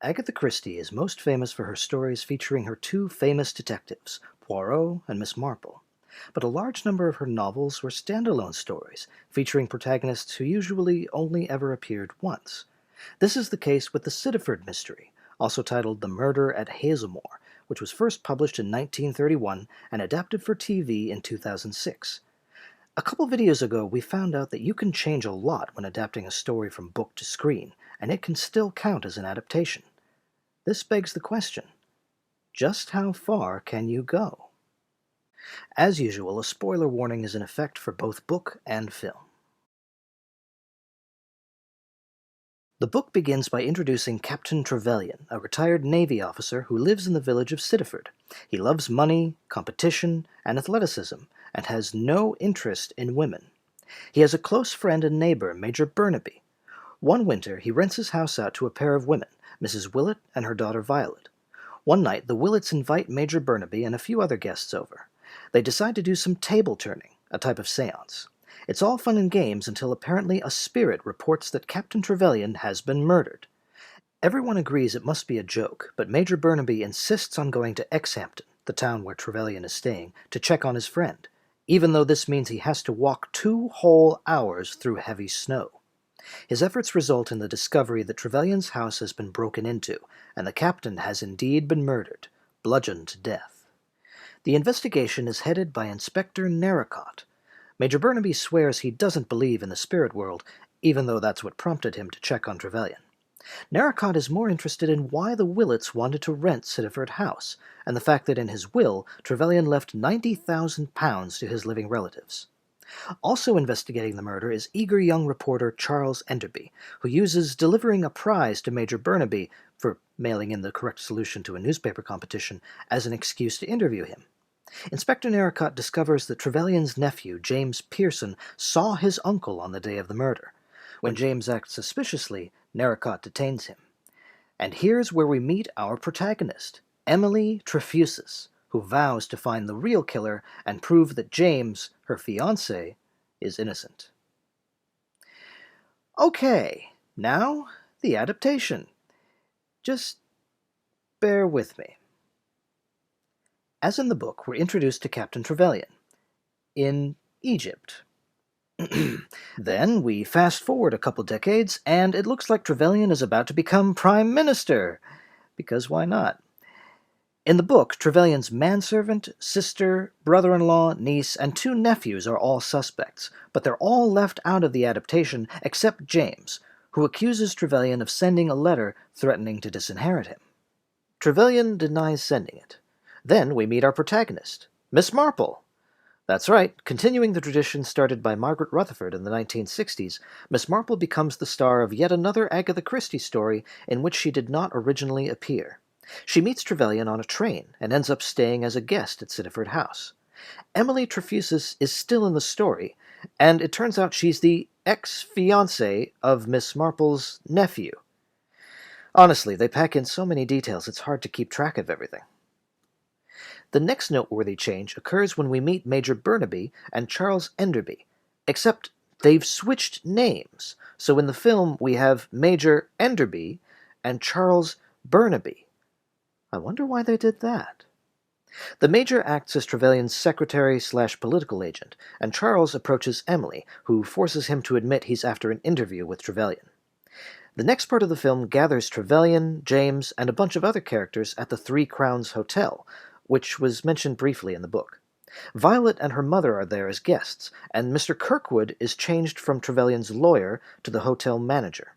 Agatha Christie is most famous for her stories featuring her two famous detectives, Poirot and Miss Marple. But a large number of her novels were standalone stories, featuring protagonists who usually only ever appeared once. This is the case with the Sittaford Mystery, also titled The Murder at Hazelmoor, which was first published in 1931 and adapted for TV in 2006. A couple videos ago, we found out that you can change a lot when adapting a story from book to screen, and it can still count as an adaptation. This begs the question, just how far can you go? As usual, a spoiler warning is in effect for both book and film. The book begins by introducing Captain Trevelyan, a retired Navy officer who lives in the village of Sittaford. He loves money, competition, and athleticism, and has no interest in women. He has a close friend and neighbor, Major Burnaby. One winter, he rents his house out to a pair of women, Mrs. Willett and her daughter Violet. One night, the Willets invite Major Burnaby and a few other guests over. They decide to do some table turning, a type of seance. It's all fun and games until apparently a spirit reports that Captain Trevelyan has been murdered. Everyone agrees it must be a joke, but Major Burnaby insists on going to Exhampton, the town where Trevelyan is staying, to check on his friend, even though this means he has to walk 2 whole hours through heavy snow. His efforts result in the discovery that Trevelyan's house has been broken into, and the captain has indeed been murdered, bludgeoned to death. The investigation is headed by Inspector Narracott. Major Burnaby swears he doesn't believe in the spirit world, even though that's what prompted him to check on Trevelyan. Narracott is more interested in why the Willets wanted to rent Sittaford House, and the fact that in his will, Trevelyan left £90,000 to his living relatives. Also investigating the murder is eager young reporter Charles Enderby, who uses delivering a prize to Major Burnaby for mailing in the correct solution to a newspaper competition as an excuse to interview him. Inspector Narracott discovers that Trevelyan's nephew, James Pearson, saw his uncle on the day of the murder. When James acts suspiciously, Narracott detains him. And here's where we meet our protagonist, Emily Trefusis, who vows to find the real killer and prove that James, her fiancé, is innocent. Okay, now the adaptation. Just bear with me. As in the book, we're introduced to Captain Trevelyan in Egypt. Then we fast forward a couple decades, and it looks like Trevelyan is about to become Prime Minister. Because why not? In the book, Trevelyan's manservant, sister, brother-in-law, niece, and 2 nephews are all suspects, but they're all left out of the adaptation except James, who accuses Trevelyan of sending a letter threatening to disinherit him. Trevelyan denies sending it. Then we meet our protagonist, Miss Marple. That's right, continuing the tradition started by Margaret Rutherford in the 1960s, Miss Marple becomes the star of yet another Agatha Christie story in which she did not originally appear. She meets Trevelyan on a train and ends up staying as a guest at Sittaford House. Emily Trefusis is still in the story, and it turns out she's the ex-fiancé of Miss Marple's nephew. Honestly, they pack in so many details it's hard to keep track of everything. The next noteworthy change occurs when we meet Major Burnaby and Charles Enderby, except they've switched names, so in the film we have Major Enderby and Charles Burnaby. I wonder why they did that. The Major acts as Trevelyan's secretary/political agent, and Charles approaches Emily, who forces him to admit he's after an interview with Trevelyan. The next part of the film gathers Trevelyan, James, and a bunch of other characters at the 3 Crowns Hotel, which was mentioned briefly in the book. Violet and her mother are there as guests, and Mr. Kirkwood is changed from Trevelyan's lawyer to the hotel manager.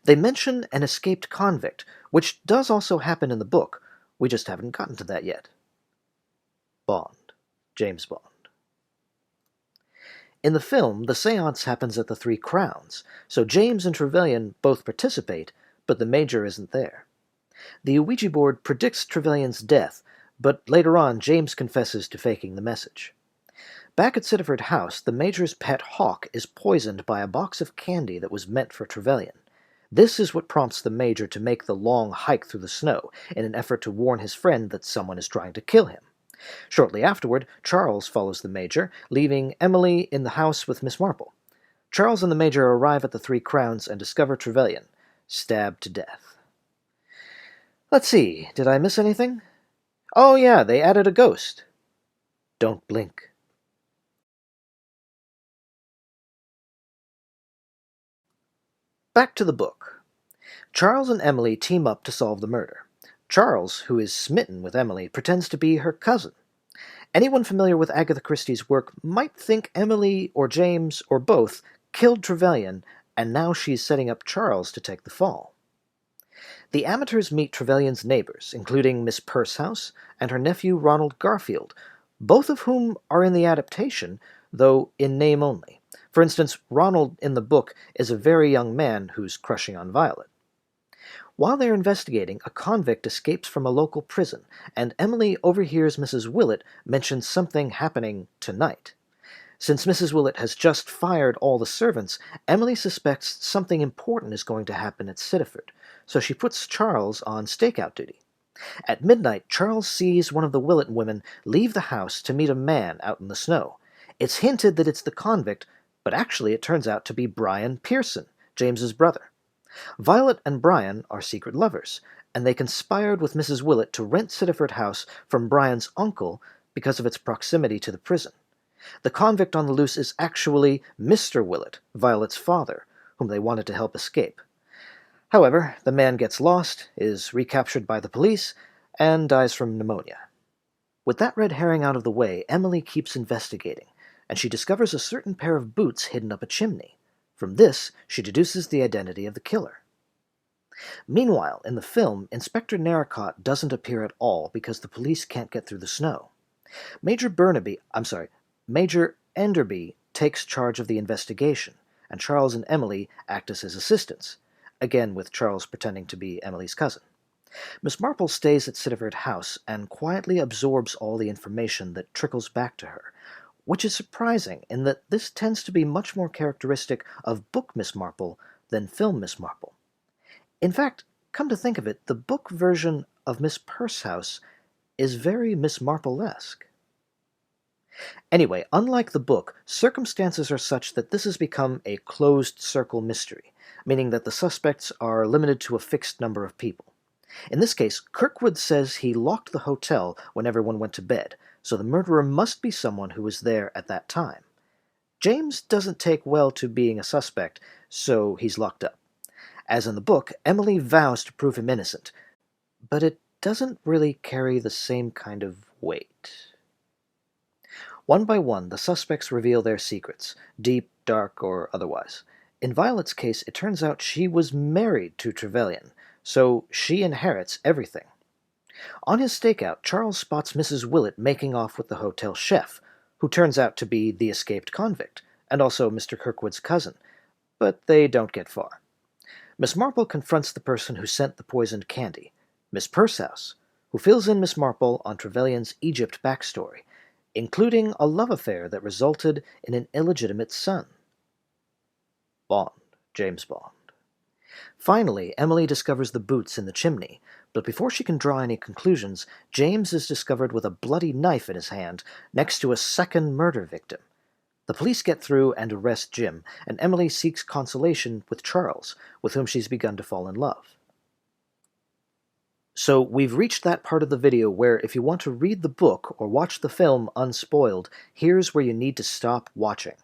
They mention an escaped convict, which does also happen in the book. We just haven't gotten to that yet. Bond. James Bond. In the film, the seance happens at the 3 Crowns, so James and Trevelyan both participate, but the Major isn't there. The Ouija board predicts Trevelyan's death, but later on James confesses to faking the message. Back at Sittaford House, the Major's pet hawk is poisoned by a box of candy that was meant for Trevelyan. This is what prompts the Major to make the long hike through the snow in an effort to warn his friend that someone is trying to kill him. Shortly afterward, Charles follows the Major, leaving Emily in the house with Miss Marple. Charles and the Major arrive at the 3 Crowns and discover Trevelyan, stabbed to death. Let's see, did I miss anything? Oh yeah, they added a ghost. Don't blink. Back to the book. Charles and Emily team up to solve the murder. Charles, who is smitten with Emily, pretends to be her cousin. Anyone familiar with Agatha Christie's work might think Emily or James or both killed Trevelyan, and now she's setting up Charles to take the fall. The amateurs meet Trevelyan's neighbors, including Miss Percehouse and her nephew Ronald Garfield, both of whom are in the adaptation, though in name only. For instance, Ronald in the book is a very young man who's crushing on Violet. While they're investigating, a convict escapes from a local prison, and Emily overhears Mrs. Willett mention something happening tonight. Since Mrs. Willett has just fired all the servants, Emily suspects something important is going to happen at Sittaford, so she puts Charles on stakeout duty. At midnight, Charles sees one of the Willett women leave the house to meet a man out in the snow. It's hinted that it's the convict, but actually it turns out to be Brian Pearson, James's brother. Violet and Brian are secret lovers, and they conspired with Mrs. Willett to rent Sittaford House from Brian's uncle because of its proximity to the prison. The convict on the loose is actually Mr. Willett, Violet's father, whom they wanted to help escape. However, the man gets lost, is recaptured by the police, and dies from pneumonia. With that red herring out of the way, Emily keeps investigating, and she discovers a certain pair of boots hidden up a chimney. From this, she deduces the identity of the killer. Meanwhile, in the film, Inspector Narracott doesn't appear at all because the police can't get through the snow. Major Enderby takes charge of the investigation, and Charles and Emily act as his assistants, again with Charles pretending to be Emily's cousin. Miss Marple stays at Sittaford House and quietly absorbs all the information that trickles back to her, which is surprising in that this tends to be much more characteristic of book Miss Marple than film Miss Marple. In fact, come to think of it, the book version of Miss Percehouse is very Miss Marple-esque. Anyway, unlike the book, circumstances are such that this has become a closed-circle mystery, meaning that the suspects are limited to a fixed number of people. In this case, Kirkwood says he locked the hotel when everyone went to bed, so the murderer must be someone who was there at that time. James doesn't take well to being a suspect, so he's locked up. As in the book, Emily vows to prove him innocent, but it doesn't really carry the same kind of weight. One by one, the suspects reveal their secrets, deep, dark, or otherwise. In Violet's case, it turns out she was married to Trevelyan, so she inherits everything. On his stakeout, Charles spots Mrs. Willett making off with the hotel chef, who turns out to be the escaped convict, and also Mr. Kirkwood's cousin, but they don't get far. Miss Marple confronts the person who sent the poisoned candy, Miss Percehouse, who fills in Miss Marple on Trevelyan's Egypt backstory, including a love affair that resulted in an illegitimate son. Bond, James Bond. Finally, Emily discovers the boots in the chimney, but before she can draw any conclusions, James is discovered with a bloody knife in his hand next to a second murder victim. The police get through and arrest Jim, and Emily seeks consolation with Charles, with whom she's begun to fall in love. So we've reached that part of the video where if you want to read the book or watch the film unspoiled, here's where you need to stop watching.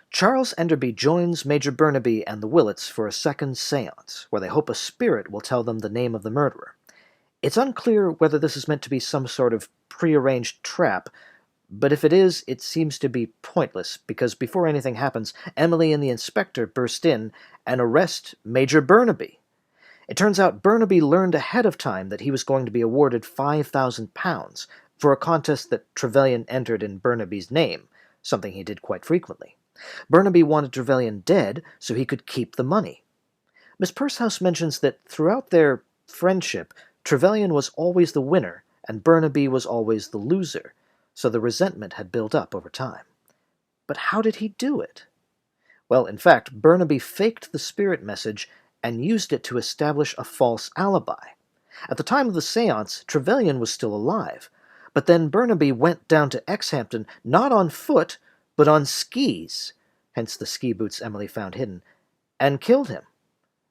Charles Enderby joins Major Burnaby and the Willets for a second séance, where they hope a spirit will tell them the name of the murderer. It's unclear whether this is meant to be some sort of prearranged trap, but if it is, it seems to be pointless, because before anything happens, Emily and the inspector burst in and arrest Major Burnaby. It turns out Burnaby learned ahead of time that he was going to be awarded £5,000 for a contest that Trevelyan entered in Burnaby's name, something he did quite frequently. Burnaby wanted Trevelyan dead so he could keep the money. Miss Percehouse mentions that throughout their friendship, Trevelyan was always the winner and Burnaby was always the loser, so the resentment had built up over time. But how did he do it? Well, in fact, Burnaby faked the spirit message and used it to establish a false alibi. At the time of the séance, Trevelyan was still alive, but then Burnaby went down to Exhampton not on foot, but on skis, hence the ski boots Emily found hidden, and killed him.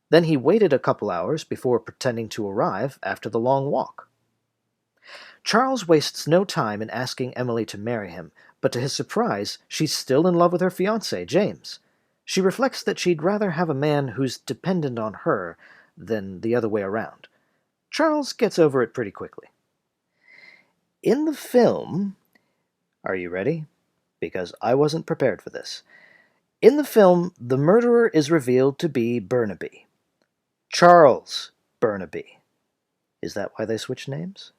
Then he waited a couple hours before pretending to arrive after the long walk. Charles wastes no time in asking Emily to marry him, but to his surprise, she's still in love with her fiancé, James. She reflects that she'd rather have a man who's dependent on her than the other way around. Charles gets over it pretty quickly. In the film... Are you ready? Because I wasn't prepared for this. In the film, the murderer is revealed to be Burnaby. Charles Burnaby. Is that why they switched names?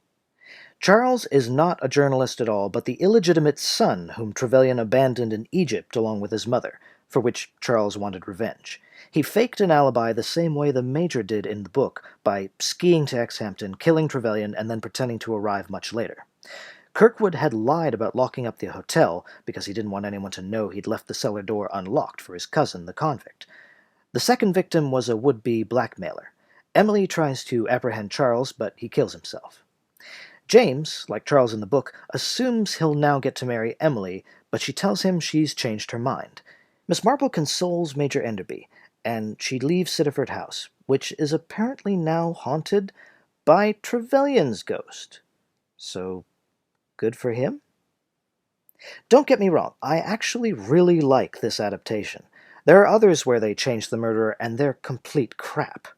Charles is not a journalist at all, but the illegitimate son whom Trevelyan abandoned in Egypt along with his mother, for which Charles wanted revenge. He faked an alibi the same way the Major did in the book, by skiing to Exhampton, killing Trevelyan, and then pretending to arrive much later. Kirkwood had lied about locking up the hotel because he didn't want anyone to know he'd left the cellar door unlocked for his cousin, the convict. The second victim was a would-be blackmailer. Emily tries to apprehend Charles, but he kills himself. James, like Charles in the book, assumes he'll now get to marry Emily, but she tells him she's changed her mind. Miss Marple consoles Major Enderby, and she leaves Sittaford House, which is apparently now haunted by Trevelyan's ghost. So, good for him? Don't get me wrong, I actually really like this adaptation. There are others where they change the murderer, and they're complete crap.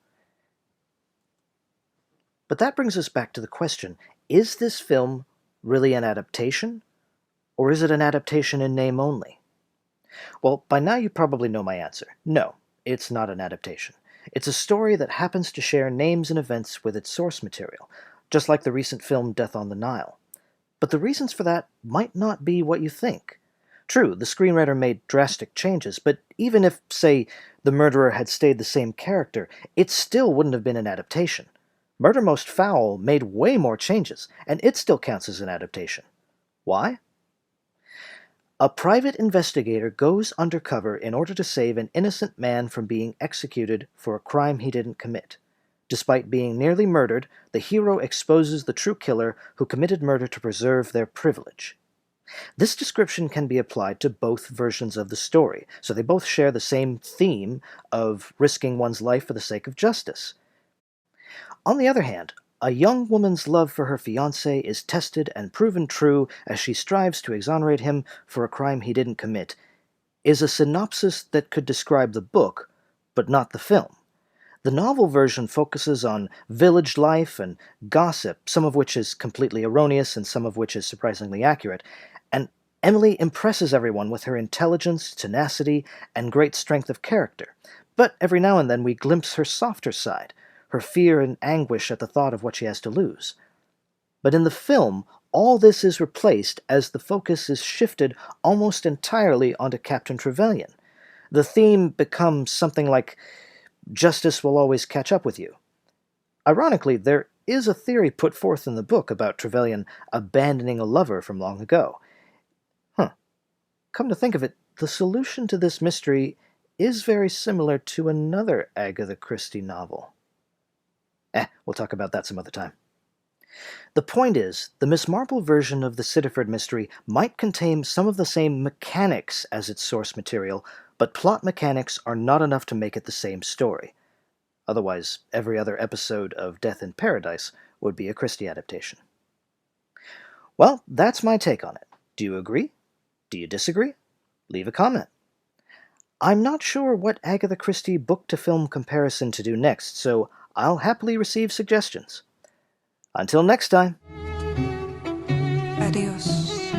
But that brings us back to the question, is this film really an adaptation? Or is it an adaptation in name only? Well, by now you probably know my answer. No, it's not an adaptation. It's a story that happens to share names and events with its source material, just like the recent film Death on the Nile. But the reasons for that might not be what you think. True, the screenwriter made drastic changes, but even if, say, the murderer had stayed the same character, it still wouldn't have been an adaptation. Murder Most Foul made way more changes, and it still counts as an adaptation. Why? A private investigator goes undercover in order to save an innocent man from being executed for a crime he didn't commit. Despite being nearly murdered, the hero exposes the true killer who committed murder to preserve their privilege. This description can be applied to both versions of the story, so they both share the same theme of risking one's life for the sake of justice. On the other hand, a young woman's love for her fiancé is tested and proven true as she strives to exonerate him for a crime he didn't commit, is a synopsis that could describe the book, but not the film. The novel version focuses on village life and gossip, some of which is completely erroneous and some of which is surprisingly accurate, and Emily impresses everyone with her intelligence, tenacity, and great strength of character. But every now and then we glimpse her softer side, her fear and anguish at the thought of what she has to lose. But in the film, all this is replaced as the focus is shifted almost entirely onto Captain Trevelyan. The theme becomes something like, justice will always catch up with you. Ironically, there is a theory put forth in the book about Trevelyan abandoning a lover from long ago. Come to think of it, the solution to this mystery is very similar to another Agatha Christie novel. We'll talk about that some other time. The point is, the Miss Marple version of the Sittaford Mystery might contain some of the same mechanics as its source material, but plot mechanics are not enough to make it the same story. Otherwise, every other episode of Death in Paradise would be a Christie adaptation. Well, that's my take on it. Do you agree? Do you disagree? Leave a comment. I'm not sure what Agatha Christie book-to-film comparison to do next, so I'll happily receive suggestions. Until next time. Adios.